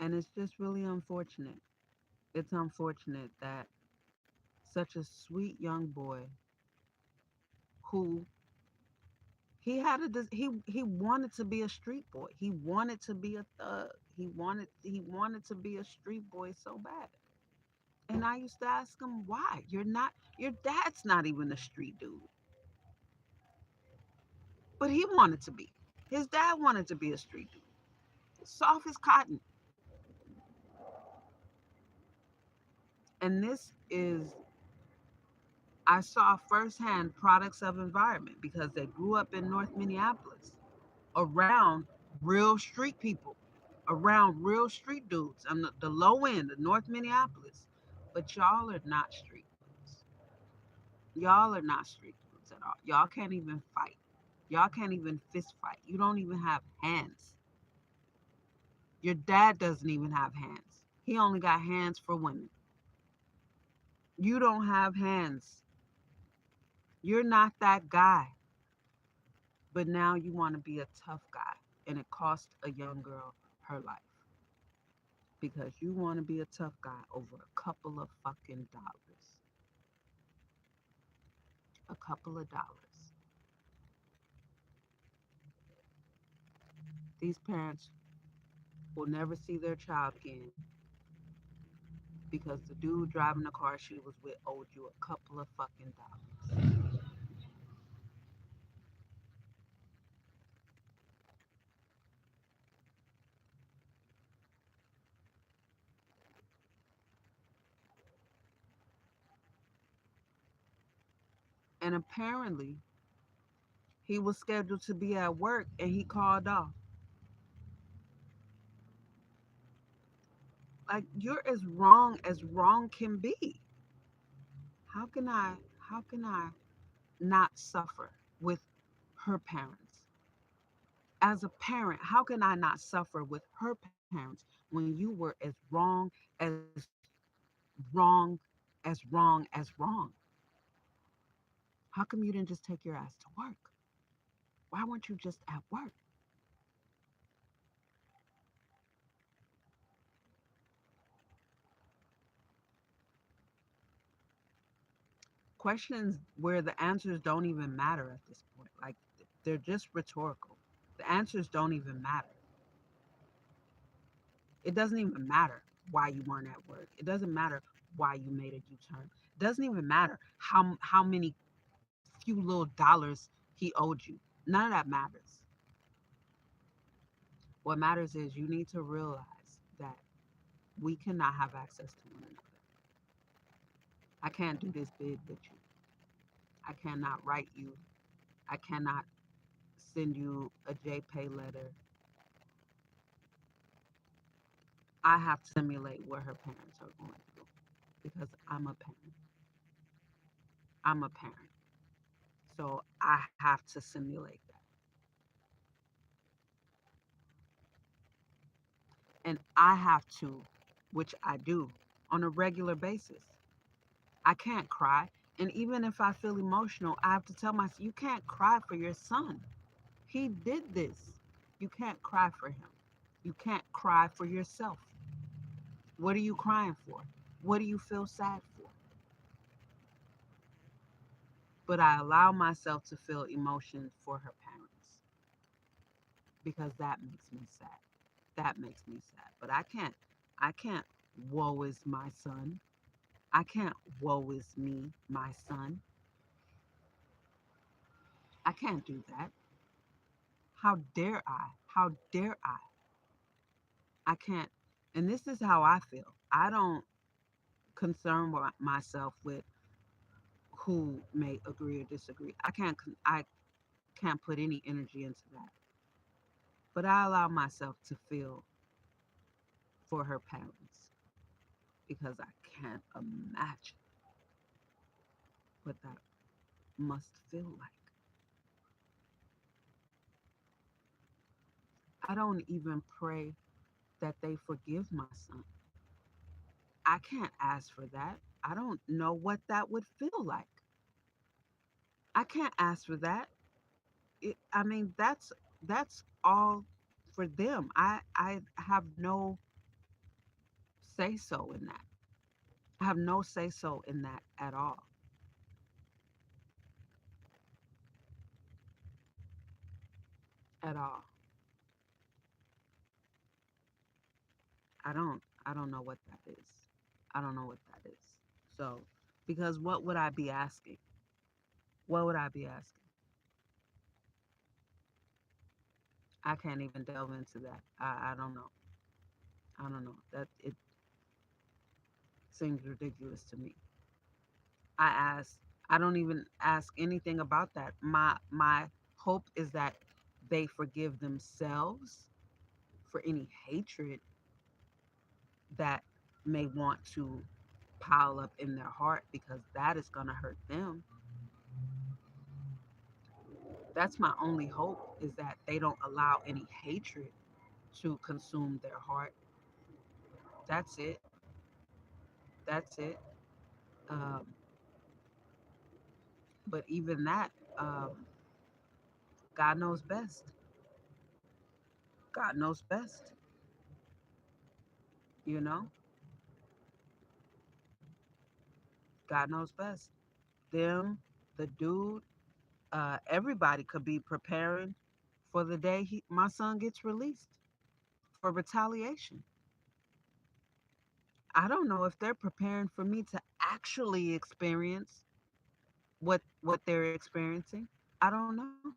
and it's just really unfortunate. It's unfortunate that such a sweet young boy who he wanted to be a street boy. He wanted to be a thug. He wanted to be a street boy so bad. And I used to ask him, why? Your dad's not even a street dude. But he wanted to be. His dad wanted to be a street dude. Soft as cotton. And this is, I saw firsthand products of environment because they grew up in North Minneapolis around real street people, around real street dudes on the low end of North Minneapolis. But y'all are not street dudes. Y'all are not street dudes at all. Y'all can't even fight. Y'all can't even fist fight. You don't even have hands. Your dad doesn't even have hands. He only got hands for women. You don't have hands. You're not that guy. But now you want to be a tough guy. And it cost a young girl her life. Because you want to be a tough guy over a couple of fucking dollars. A couple of dollars. These parents will never see their child again because the dude driving the car she was with owed you a couple of fucking dollars. And apparently, he was scheduled to be at work and he called off. Like, you're as wrong can be. How can I not suffer with her parents? As a parent, how can I not suffer with her parents when you were as wrong as wrong? How come you didn't just take your ass to work? Why weren't you just at work? Questions where the answers don't even matter at this point. Like, they're just rhetorical. The answers don't even matter. It doesn't even matter why you weren't at work. It doesn't matter why you made a U-turn. It doesn't even matter how many few little dollars he owed you. None of that matters. What matters is you need to realize that we cannot have access to one another. I can't do this bid with you. I cannot write you. I cannot send you a JPay letter. I have to simulate what her parents are going through because I'm a parent. I'm a parent. So I have to simulate that. And I have to, which I do on a regular basis. I can't cry. And even if I feel emotional, I have to tell myself, you can't cry for your son. He did this. You can't cry for him. You can't cry for yourself. What are you crying for? What do you feel sad for? But I allow myself to feel emotion for her parents because that makes me sad. That makes me sad. But I can't woe is my son. I can't woe is me, my son. I can't do that. How dare I? How dare I? I can't. And this is how I feel. I don't concern myself with who may agree or disagree. I can't put any energy into that. But I allow myself to feel for her parents because I can't imagine what that must feel like. I don't even pray that they forgive my son. I can't ask for that. I don't know what that would feel like. I can't ask for that. I mean, that's all for them. I have no say so in that. I have no say so in that at all. At all. I don't know what that is. I don't know what that is. So, because what would I be asking? What would I be asking? I can't even delve into that. I don't know. I don't know. That it seems ridiculous to me. I ask I don't even ask anything about that. My hope is that they forgive themselves for any hatred that may want to pile up in their heart, because that is going to hurt them. That's my only hope, is that they don't allow any hatred to consume their heart. That's it. That's it. Um, but even that, God knows best. God knows best. You know, God knows best. Them, the dude, everybody could be preparing for the day my son gets released for retaliation. I don't know if they're preparing for me to actually experience what they're experiencing. I don't know.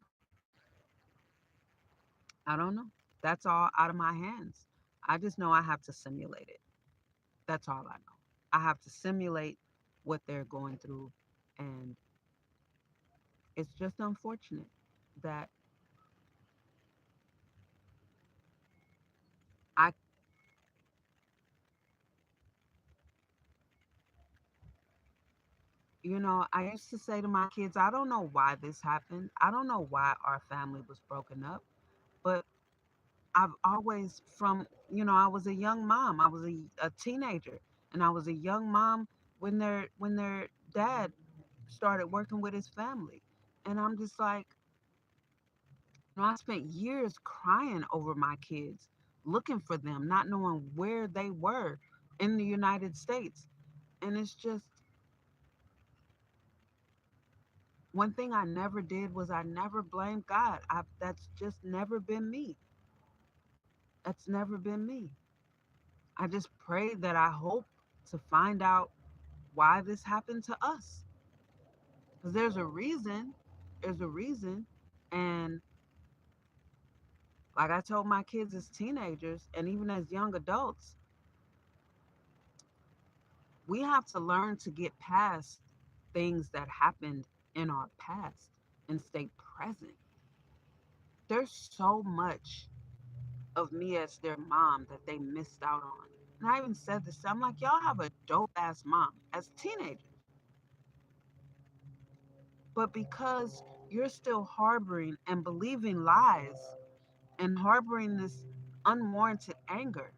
I don't know. That's all out of my hands. I just know I have to simulate it. That's all I know. I have to simulate what they're going through, and it's just unfortunate that I I used to say to my kids, I don't know why this happened. I don't know why our family was broken up, but I've always I was a young mom. I was a teenager, and I was a young mom when their dad started working with his family. And I'm just like, I spent years crying over my kids, looking for them, not knowing where they were in the United States. And it's just one thing I never did was I never blamed God. That's just never been me. That's never been me. I just prayed that I hope to find out why this happened to us. Because there's a reason. There's a reason. And like I told my kids as teenagers and even as young adults, we have to learn to get past things that happened in our past and stay present. There's so much of me as their mom that they missed out on. And I even said this, I'm like, y'all have a dope ass mom as teenagers. But because you're still harboring and believing lies and harboring this unwarranted anger,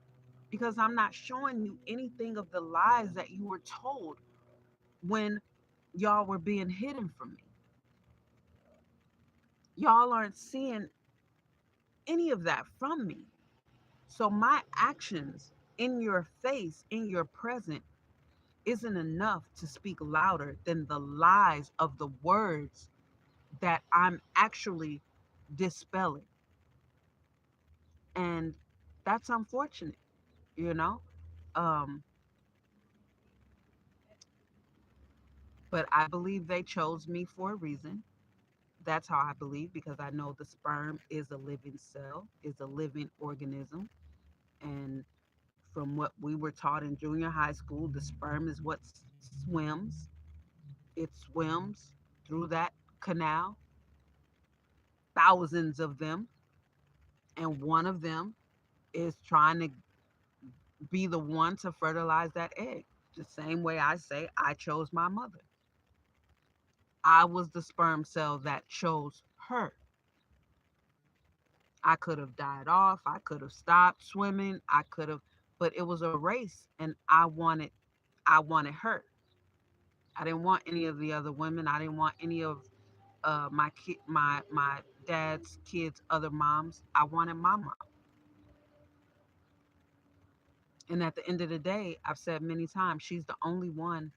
because I'm not showing you anything of the lies that you were told when y'all were being hidden from me. Y'all aren't seeing any of that from me. So my actions in your face, in your present, isn't enough to speak louder than the lies of the words that I'm actually dispelling. And that's unfortunate, you know? Um, but I believe they chose me for a reason. That's how I believe, because I know the sperm is a living cell, is a living organism. And from what we were taught in junior high school, the sperm is what swims. It swims through that canal, thousands of them, and one of them is trying to be the one to fertilize that egg. The same way I say I chose my mother. I was the sperm cell that chose her. I could have died off. I could have stopped swimming. I could have, but it was a race, and I wanted her. I didn't want any of the other women. I didn't want any of my dad's kids' other moms. I wanted my mom. And at the end of the day, I've said many times, she's the only one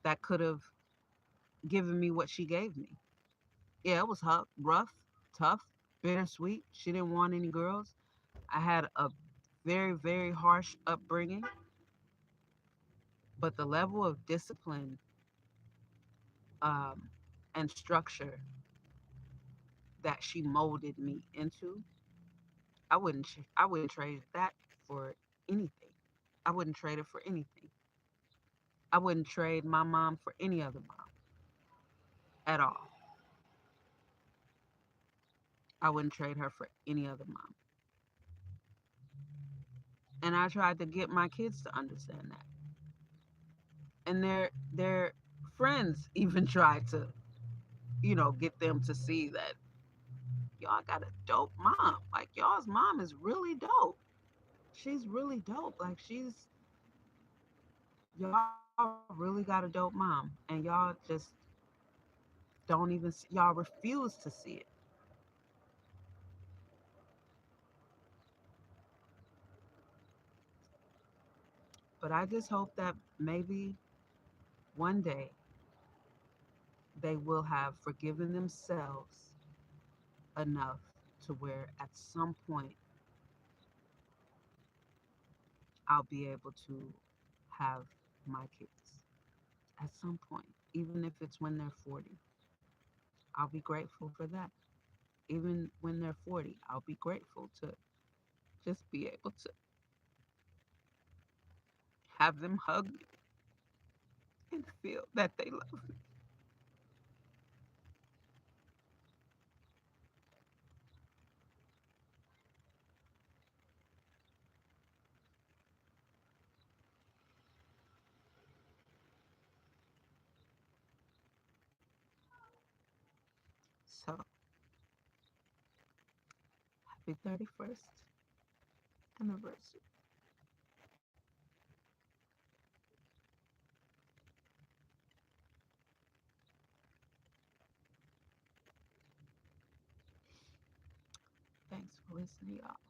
that could have given me what she gave me. Yeah, it was rough, tough, bittersweet. She didn't want any girls. I had a very, very harsh upbringing, but the level of discipline um, and structure that she molded me into, I wouldn't trade that for anything. I wouldn't trade it for anything. I wouldn't trade my mom for any other mom at all. I wouldn't trade her for any other mom. And I tried to get my kids to understand that. And their friends even tried to, get them to see that y'all got a dope mom. Like y'all's mom is really dope. She's really dope. Like y'all really got a dope mom, and y'all just don't even y'all refuse to see it. But I just hope that maybe one day they will have forgiven themselves enough to where at some point I'll be able to have my kids. At some point, even if it's when they're 40, I'll be grateful for that. Even when they're 40, I'll be grateful to just be able to have them hug me and feel that they love me. So, happy 31st anniversary. Thanks for listening, y'all.